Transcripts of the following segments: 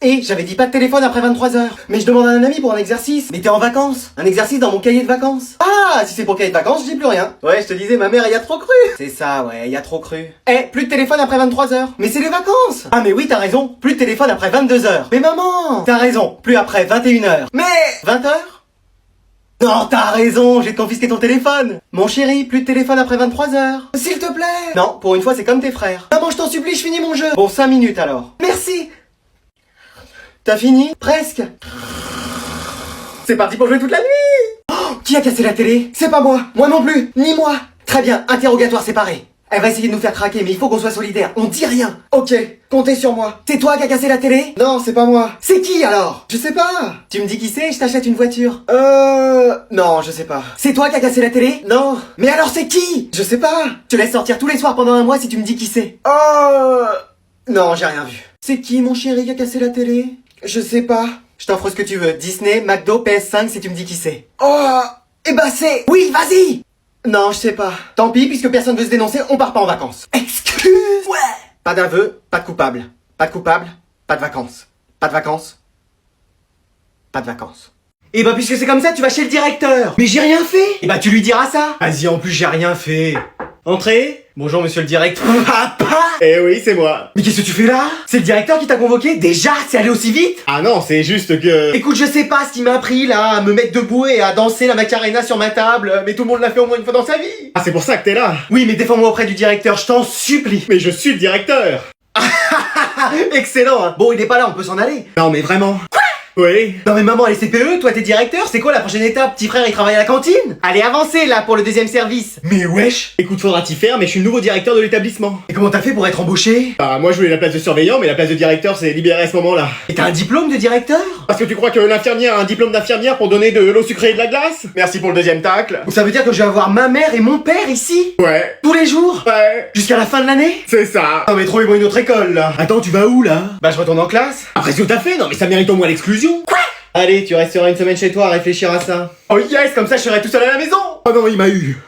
Et j'avais dit pas de téléphone après 23h. Mais je demande à un ami pour un exercice. Mais t'es en vacances. Un exercice dans mon cahier de vacances. Ah, si c'est pour cahier de vacances, je dis plus rien. Ouais, je te disais, ma mère, elle y a trop cru. C'est ça, ouais, y a trop cru. Eh, plus de téléphone après 23h. Mais c'est les vacances. Ah mais oui, t'as raison. Plus de téléphone après 22h. Mais maman, t'as raison. Plus après 21h. Mais 20h. Non, t'as raison, j'ai confisqué ton téléphone. Mon chéri, plus de téléphone après 23h. S'il te plaît. Non, pour une fois, c'est comme tes frères. Maman, je t'en supplie, je finis mon jeu. Bon, 5 minutes alors. Merci. T'as fini? Presque. C'est parti pour jouer toute la nuit. Oh, qui a cassé la télé? C'est pas moi. Moi non plus. Ni moi. Très bien, interrogatoire séparé. Elle va essayer de nous faire craquer, mais il faut qu'on soit solidaires. On dit rien. Ok, comptez sur moi. C'est toi qui as cassé la télé? Non, c'est pas moi. C'est qui alors? Je sais pas. Tu me dis qui c'est, je t'achète une voiture. Non, je sais pas. C'est toi qui as cassé la télé? Non. Mais alors c'est qui? Je sais pas. Je te laisse sortir tous les soirs pendant un mois si tu me dis qui c'est. Non, j'ai rien vu. C'est qui mon chéri qui a cassé la télé? Je sais pas. Je t'offre ce que tu veux. Disney, McDo, PS5 si tu me dis qui c'est. Oh, eh ben c'est... Oui, vas-y. Non, je sais pas. Tant pis, puisque personne veut se dénoncer, on part pas en vacances. Excuse. Ouais. Pas d'aveu, pas de coupable. Pas de coupable, pas de vacances. Pas de vacances. Pas de vacances. Et bah puisque c'est comme ça, tu vas chez le directeur. Mais j'ai rien fait. Et bah tu lui diras ça. Vas-y, en plus j'ai rien fait. Entrez. Bonjour monsieur le directeur. Papa. Eh oui, c'est moi. Mais qu'est-ce que tu fais là? C'est le directeur qui t'a convoqué? Déjà? C'est allé aussi vite? Ah non, c'est juste que... Écoute, je sais pas ce qui m'a appris là, à me mettre debout et à danser la Macarena sur ma table, mais tout le monde l'a fait au moins une fois dans sa vie. Ah, c'est pour ça que t'es là. Oui, mais défends-moi auprès du directeur, je t'en supplie. Mais je suis le directeur. Excellent, hein. Bon, il est pas là, on peut s'en aller. Non, mais vraiment. Quoi? Oui. Non mais maman, elle est CPE, toi t'es directeur, c'est quoi la prochaine étape? Petit frère il travaille à la cantine? Allez, avancez là pour le deuxième service. Mais wesh. Écoute, faudra t'y faire, mais je suis le nouveau directeur de l'établissement. Et comment t'as fait pour être embauché? Bah, moi je voulais la place de surveillant, mais la place de directeur s'est libérée à ce moment-là. Et t'as un diplôme de directeur? Parce que tu crois que l'infirmière a un diplôme d'infirmière pour donner de l'eau sucrée et de la glace? Merci pour le deuxième tacle. Donc ça veut dire que je vais avoir ma mère et mon père ici? Ouais. Tous les jours? Ouais. Jusqu'à la fin de l'année? C'est ça. Non mais trouvez-moi une autre école là. Attends, tu vas où là? Bah je retourne en classe. Après ce que t'as fait, non mais ça mérite au moins l'exclusion. Quoi? Allez, tu resteras une semaine chez toi à réfléchir à ça. Oh yes, comme ça je serai tout seul à la maison. Oh non, il m'a eu.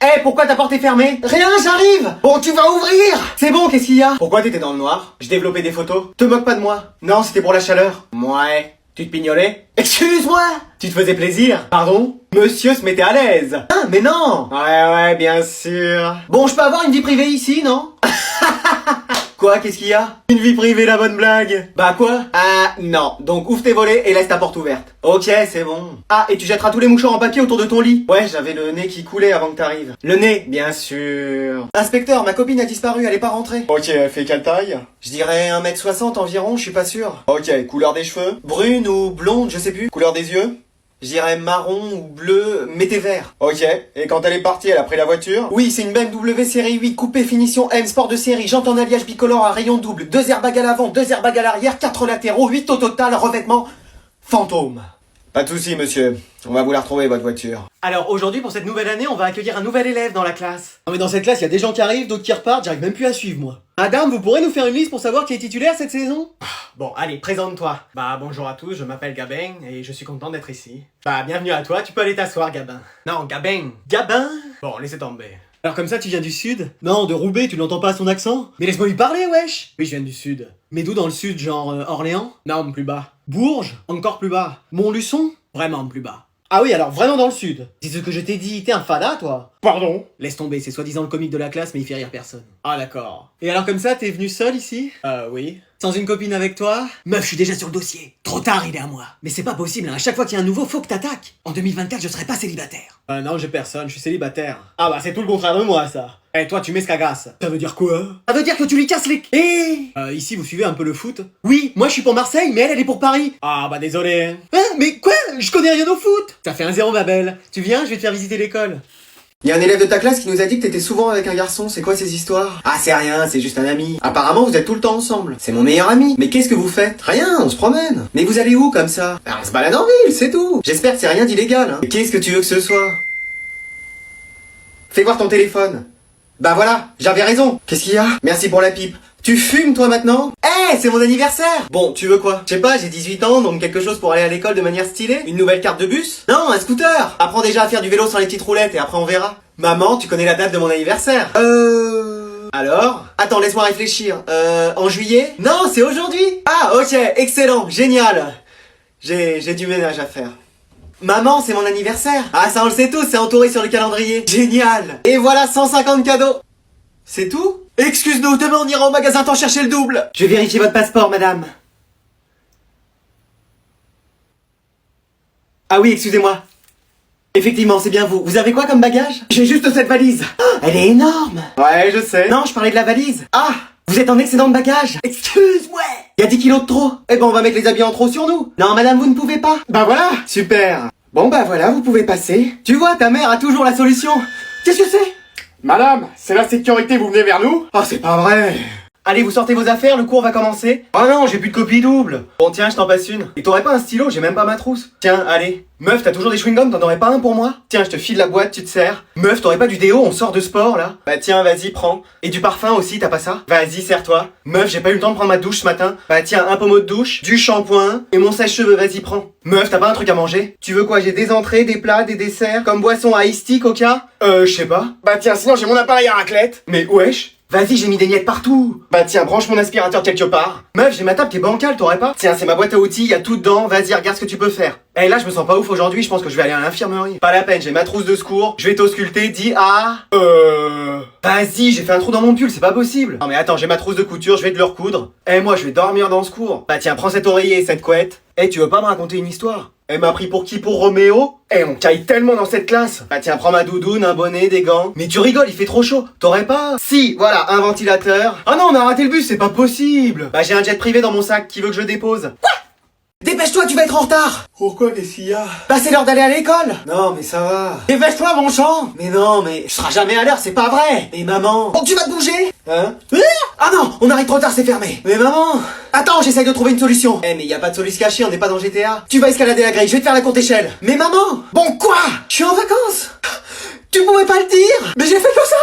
Eh, pourquoi ta porte est fermée? Rien, j'arrive. Bon, tu vas ouvrir. C'est bon, qu'est-ce qu'il y a? Pourquoi t'étais dans le noir? Je développais des photos. Te moque pas de moi. Non, c'était pour la chaleur. Ouais. Tu te pignolais? Excuse-moi. Tu te faisais plaisir? Pardon? Monsieur se mettait à l'aise. Ah, mais non. Ouais, bien sûr. Bon, je peux avoir une vie privée ici, non? Quoi, qu'est-ce qu'il y a? Une vie privée, la bonne blague. Bah quoi? Ah non, donc ouvre tes volets et laisse ta porte ouverte. Ok, c'est bon. Ah, et tu jetteras tous les mouchoirs en papier autour de ton lit. Ouais, j'avais le nez qui coulait avant que t'arrives. Le nez, bien sûr. Inspecteur, ma copine a disparu, elle est pas rentrée. Ok, elle fait quelle taille? Je dirais 1m60 environ, je suis pas sûr. Ok, couleur des cheveux? Brune ou blonde, je sais plus. Couleur des yeux? Je dirais marron ou bleu, mettez vert. Ok, et quand elle est partie, elle a pris la voiture? Oui, c'est une BMW série 8 coupé finition M sport de série, jante en alliage bicolore à rayon double, 2 airbags à l'avant, 2 airbags à l'arrière, 4 latéraux, 8 au total, revêtement fantôme. Pas de soucis, monsieur. On va vous la retrouver, votre voiture. Alors aujourd'hui, pour cette nouvelle année, on va accueillir un nouvel élève dans la classe. Non mais dans cette classe, il y a des gens qui arrivent, d'autres qui repartent, j'arrive même plus à suivre moi. Madame, vous pourrez nous faire une liste pour savoir qui est titulaire cette saison? Bon, allez, présente-toi. Bah bonjour à tous, je m'appelle Gabin et je suis content d'être ici. Bah bienvenue à toi, tu peux aller t'asseoir Gabin. Non, Gabin. Gabin? Bon, laissez tomber. Alors comme ça, tu viens du sud? Non, de Roubaix, tu l'entends pas à son accent? Mais laisse-moi lui parler, wesh! Oui, je viens du sud. Mais d'où dans le sud, genre Orléans? Non, plus bas. Bourges? Encore plus bas. Montluçon? Vraiment plus bas. Ah oui, alors vraiment dans le sud. C'est ce que je t'ai dit, t'es un fada, toi? Pardon? Laisse tomber, c'est soi-disant le comique de la classe, mais il fait rire personne. Ah d'accord. Et alors comme ça, t'es venu seul ici? Oui. Sans une copine avec toi? Meuf, je suis déjà sur le dossier. Trop tard, il est à moi. Mais c'est pas possible, hein. À chaque fois qu'il y a un nouveau, faut que t'attaques. En 2024, je serai pas célibataire. Non, j'ai personne, je suis célibataire. Ah bah c'est tout le contraire de moi, ça. Eh, toi, tu m'escagasses. Ça veut dire quoi? Ça veut dire que tu lui casses les... ici, vous suivez un peu le foot? Oui, moi je suis pour Marseille, mais elle est pour Paris. Ah bah désolé. Hein, mais quoi? Je connais rien au foot. Ça fait 1-0, ma belle. Tu viens, je vais te faire visiter l'école. Y a un élève de ta classe qui nous a dit que t'étais souvent avec un garçon, c'est quoi ces histoires? Ah c'est rien, c'est juste un ami. Apparemment vous êtes tout le temps ensemble. C'est mon meilleur ami. Mais qu'est-ce que vous faites? Rien, on se promène. Mais vous allez où comme ça? Ah, on se balade en ville, c'est tout. J'espère que c'est rien d'illégal, hein. Mais qu'est-ce que tu veux que ce soit? Fais voir ton téléphone. Bah voilà, j'avais raison. Qu'est-ce qu'il y a? Merci pour la pipe. Tu fumes toi maintenant? Eh, c'est mon anniversaire! Bon, tu veux quoi? Je sais pas, j'ai 18 ans, donc quelque chose pour aller à l'école de manière stylée? Une nouvelle carte de bus? Non, un scooter! Apprends déjà à faire du vélo sans les petites roulettes et après on verra. Maman, tu connais la date de mon anniversaire? Alors? Attends, laisse-moi réfléchir. En juillet? Non, c'est aujourd'hui. Ah, ok, excellent, génial. J'ai du ménage à faire. Maman, c'est mon anniversaire. Ah, ça on le sait tous, c'est entouré sur le calendrier. Génial. Et voilà 150 cadeaux. C'est tout? Excuse-nous, demain on ira au magasin t'en chercher le double. Je vais vérifier votre passeport, madame. Ah oui, excusez-moi. Effectivement, c'est bien vous. Vous avez quoi comme bagage? J'ai juste cette valise. Oh, elle est énorme. Ouais, je sais. Non, je parlais de la valise. Ah, vous êtes en excédent de bagage. Excuse-moi. Il y a 10 kilos de trop. Eh ben, on va mettre les habits en trop sur nous. Non, madame, vous ne pouvez pas. Bah voilà, super. Bon, bah voilà, vous pouvez passer. Tu vois, ta mère a toujours la solution. Qu'est-ce que c'est? Madame, c'est la sécurité, vous venez vers nous? Oh, c'est pas vrai. Allez, vous sortez vos affaires, le cours va commencer. Oh non, j'ai plus de copie double. Bon, tiens, je t'en passe une. Et t'aurais pas un stylo? J'ai même pas ma trousse. Tiens, allez. Meuf, t'as toujours des chewing-gums, t'en aurais pas un pour moi? Tiens, je te file la boîte, tu te sers. Meuf, t'aurais pas du déo, on sort de sport, là? Bah tiens, vas-y, prends. Et du parfum aussi, t'as pas ça? Vas-y, sers-toi. Meuf, j'ai pas eu le temps de prendre ma douche ce matin. Bah tiens, un pommeau de douche, du shampoing, et mon sèche-cheveux, vas-y, prends. Meuf, t'as pas un truc à manger? Tu veux quoi? J'ai des entrées, des plats, des desserts, comme boisson à iced tea, coca? Je sais pas. Bah tiens, sinon j'ai mon appareil à raclette. Mais wesh. Vas-y, j'ai mis des miettes partout. Bah tiens, branche mon aspirateur quelque part. Meuf, j'ai ma table qui est bancale, t'aurais pas? Tiens, c'est ma boîte à outils, y a tout dedans, vas-y, regarde ce que tu peux faire. Eh là, je me sens pas ouf aujourd'hui, je pense que je vais aller à l'infirmerie. Pas la peine, j'ai ma trousse de secours, je vais t'ausculter, dis ah... Vas-y, j'ai fait un trou dans mon pull, c'est pas possible. Non mais attends, j'ai ma trousse de couture, je vais te le recoudre. Eh moi, je vais dormir dans ce cours. Bah tiens, prends cet oreiller et cette couette. Eh, tu veux pas me raconter une histoire? Elle m'a pris pour qui? Pour Roméo? Eh, on caille tellement dans cette classe. Bah tiens, prends ma doudoune, un bonnet, des gants. Mais tu rigoles, il fait trop chaud. T'aurais pas? Si, voilà, un ventilateur. Ah non, on a raté le bus, c'est pas possible. Bah j'ai un jet privé dans mon sac, qui veut que je le dépose? Quoi? Dépêche-toi, tu vas être en retard. Pourquoi, qu'est-ce qu'il y a? Bah c'est l'heure d'aller à l'école. Non, mais ça va. Dépêche-toi, mon champ. Mais non, mais je serai jamais à l'heure, c'est pas vrai. Mais maman. Bon, tu vas te bouger? Hein? Ah non, on arrive trop tard, c'est fermé. Mais maman. Attends, j'essaye de trouver une solution. Eh, mais y a pas de solution cachée, on n'est pas dans GTA. Tu vas escalader la grille, je vais te faire la courte échelle. Mais maman. Bon, quoi? Je suis en vacances. Tu pouvais pas le dire? Mais j'ai fait que ça.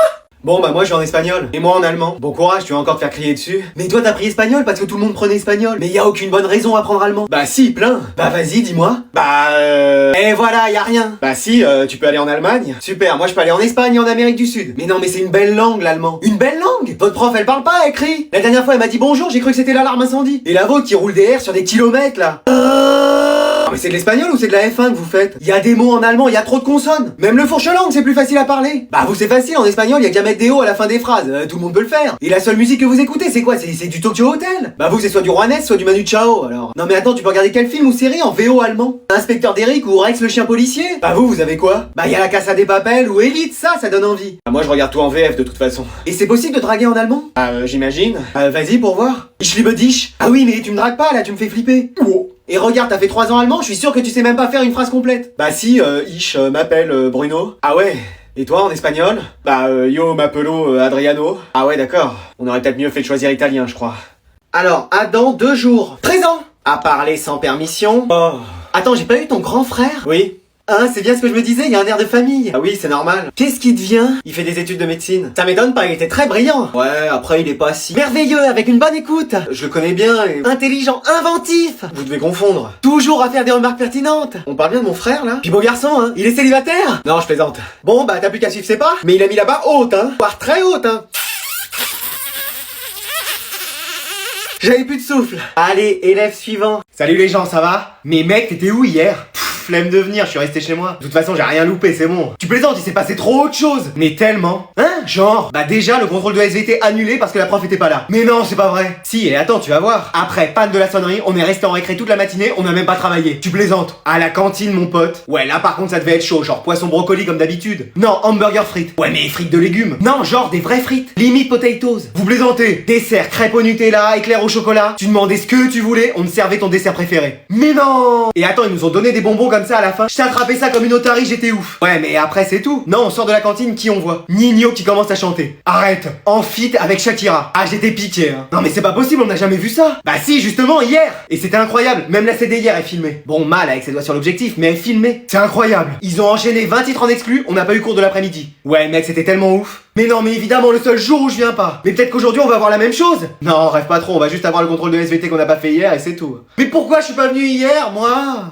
Bon bah moi je suis en espagnol, et moi en allemand. Bon courage, tu vas encore te faire crier dessus. Mais toi t'as pris espagnol parce que tout le monde prenait espagnol. Mais y a aucune bonne raison à apprendre allemand. Bah si, plein. Bah vas-y, dis-moi. Et voilà, y a rien. Bah si, tu peux aller en Allemagne. Super, moi je peux aller en Espagne et en Amérique du Sud. Mais non mais c'est une belle langue l'allemand. Une belle langue? Votre prof elle parle pas, elle crie. La dernière fois elle m'a dit bonjour, j'ai cru que c'était l'alarme incendie. Et la vôtre qui roule des airs sur des kilomètres là. Non mais c'est de l'espagnol ou c'est de la F1 que vous faites? Y a des mots en allemand, y a trop de consonnes. Même le fourche-langue c'est plus facile à parler. Bah vous c'est facile, en espagnol y a qu'à mettre des O à la fin des phrases, tout le monde peut le faire. Et la seule musique que vous écoutez c'est quoi? C'est du Tokyo Hotel. Bah vous c'est soit du Juanes, soit du Manu Chao alors. Non mais attends, tu peux regarder quel film ou série en VO allemand? Inspecteur d'Eric ou Rex le chien policier? Bah vous avez quoi? Bah y a la Casa des Papel ou Elite, ça donne envie. Bah moi je regarde tout en VF de toute façon. Et c'est possible de draguer en allemand? J'imagine. Vas-y pour voir. Ich liebe dich. Ah oui mais tu me dragues pas là, tu me fais flipper. Oh. Et regarde, t'as fait 3 ans allemand, je suis sûr que tu sais même pas faire une phrase complète. Bah si, ich m'appelle Bruno. Ah ouais? Et toi en espagnol? Bah yo m'appello Adriano. Ah ouais d'accord. On aurait peut-être mieux fait de choisir italien, je crois. Alors, à dans 2 jours. Présent. À parler sans permission. Oh. Attends, j'ai pas eu ton grand frère? Oui. Hein, c'est bien ce que je me disais, il y a un air de famille. Ah oui, c'est normal. Qu'est-ce qui devient? Il fait des études de médecine. Ça m'étonne pas, il était très brillant. Ouais, après il est pas si... Merveilleux, avec une bonne écoute. Je le connais bien et... Intelligent, inventif. Vous devez confondre. Toujours à faire des remarques pertinentes. On parle bien de mon frère, là? Puis beau garçon, hein. Il est célibataire? Non, je plaisante. Bon, bah t'as plus qu'à suivre ses pas. Mais il a mis la barre haute, hein. Voire très haute, hein. J'avais plus de souffle. Allez, élève suivant. Salut les gens, ça va? Mais mec, t'étais où hier? Flemme de venir, je suis resté chez moi. De toute façon, j'ai rien loupé, c'est bon. Tu plaisantes, il s'est passé trop autre chose. Mais tellement. Hein? Genre, bah déjà, le contrôle de SVT annulé parce que la prof était pas là. Mais non, c'est pas vrai. Si, et attends, tu vas voir. Après, panne de la sonnerie, on est resté en récré toute la matinée, on a même pas travaillé. Tu plaisantes. À la cantine, mon pote. Ouais, là par contre, ça devait être chaud, genre poisson brocoli comme d'habitude. Non, hamburger frites. Ouais, mais frites de légumes. Non, genre des vraies frites. Limite potatoes. Vous plaisantez. Dessert, crêpes au Nutella, éclair au chocolat. Tu demandais ce que tu voulais, on te servait ton dessert préféré. Mais non. Et attends, ils nous ont donné des bonbons comme ça à la fin. Je t'ai attrapé ça comme une otarie, j'étais ouf. Ouais, mais après c'est tout. Non, on sort de la cantine, qui on voit? Nino qui commence à chanter. Arrête. En feat avec Shakira. Ah, j'étais piqué, hein. Non mais c'est pas possible, on n'a jamais vu ça. Bah si, justement, hier. Et c'était incroyable. Même la CD hier est filmée. Bon, mal avec ses doigts sur l'objectif, mais elle est filmée. C'est incroyable. Ils ont enchaîné 20 titres en exclu, on n'a pas eu cours de l'après-midi. Ouais, mec, c'était tellement ouf. Mais non, mais évidemment, le seul jour où je viens pas. Mais peut-être qu'aujourd'hui on va voir la même chose. Non, rêve pas trop, on va juste avoir le contrôle de SVT qu'on n'a pas fait hier et c'est tout. Mais pourquoi je suis pas venu hier, moi?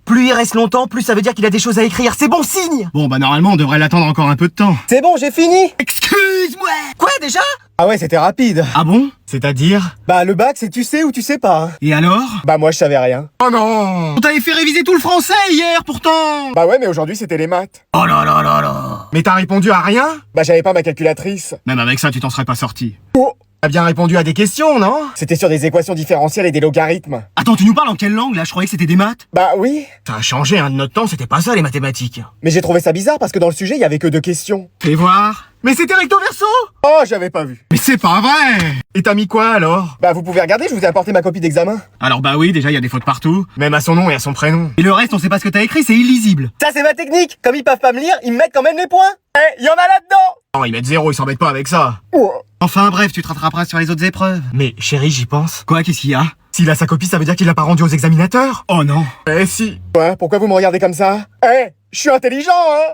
Plus il reste longtemps, plus ça veut dire qu'il a des choses à écrire. C'est bon signe. Bon bah normalement on devrait l'attendre encore un peu de temps. C'est bon, j'ai fini. Excuse-moi. Quoi déjà? Ah ouais, c'était rapide. Ah bon? C'est-à-dire? Bah le bac, c'est tu sais ou tu sais pas. Hein. Et alors? Bah moi je savais rien. Oh non! On t'avait fait réviser tout le français hier pourtant! Bah ouais, mais aujourd'hui c'était les maths. Oh là là là là! Mais t'as répondu à rien? Bah j'avais pas ma calculatrice. Même avec ça tu t'en serais pas sorti. Oh. T'as bien répondu à des questions, non? C'était sur des équations différentielles et des logarithmes. Attends, tu nous parles en quelle langue là? Je croyais que c'était des maths. Bah oui. Ça a changé, hein, de notre temps, c'était pas ça les mathématiques. Mais j'ai trouvé ça bizarre parce que dans le sujet, il y avait que 2 questions. Fais voir. Mais c'était recto verso! Oh, j'avais pas vu. Mais c'est pas vrai! Et t'as mis quoi alors? Bah vous pouvez regarder, je vous ai apporté ma copie d'examen. Alors bah oui, déjà il y a des fautes partout, même à son nom et à son prénom. Et le reste, on sait pas ce que t'as écrit, c'est illisible. Ça c'est ma technique. Comme ils peuvent pas me lire, ils me mettent quand même les points. Eh, y en a là-dedans. Non, ils mettent 0, ils s'embêtent pas avec ça. Oh. Enfin bref, tu te rattraperas sur les autres épreuves. Mais chérie, j'y pense. Quoi, qu'est-ce qu'il y a? S'il a sa copie, ça veut dire qu'il l'a pas rendu aux examinateurs? Oh non. Eh si. Ouais, pourquoi vous me regardez comme ça? Eh, je suis intelligent, hein.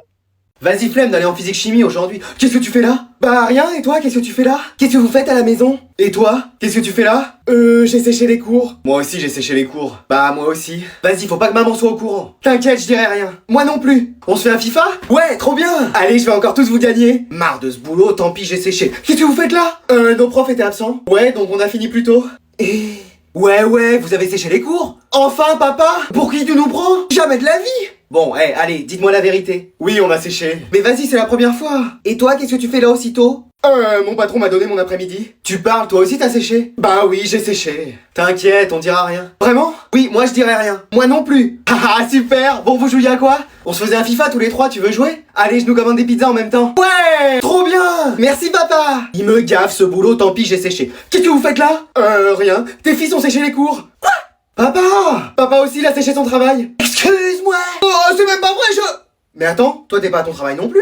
Vas-y, flemme d'aller en physique-chimie aujourd'hui. Qu'est-ce que tu fais là? Bah rien, et toi, qu'est-ce que tu fais là? Qu'est-ce que vous faites à la maison? Et toi? Qu'est-ce que tu fais là? J'ai séché les cours. Moi aussi, j'ai séché les cours. Bah, moi aussi. Vas-y, faut pas que maman soit au courant. T'inquiète, je dirai rien. Moi non plus. On se fait un FIFA? Ouais, trop bien. Allez, je vais encore tous vous gagner. Marre de ce boulot, tant pis, j'ai séché. Qu'est-ce que vous faites là? Nos profs étaient absents. Ouais, donc on a fini plus tôt. Et... Ouais, vous avez séché les cours? Enfin, papa? Pour qui tu nous prends? Jamais de la vie! Bon, allez, dites-moi la vérité. Oui, on a séché. Mais vas-y, c'est la première fois. Et toi, qu'est-ce que tu fais là aussitôt? Mon patron m'a donné mon après-midi. Tu parles, toi aussi t'as séché? Bah oui, j'ai séché. T'inquiète, on dira rien. Vraiment? Oui, moi je dirai rien. Moi non plus. Ah, super. Bon, vous jouiez à quoi? On se faisait un FIFA tous les trois, tu veux jouer? Allez, je nous commande des pizzas en même temps. Ouais. Trop bien. Merci papa. Il me gaffe ce boulot, tant pis, j'ai séché. Qu'est-ce que vous faites là? Rien. Tes fils ont séché les cours. Quoi? Papa! Papa aussi, il a séché son travail. Excuse-moi. Oh, c'est même pas vrai, Mais attends, toi t'es pas à ton travail non plus?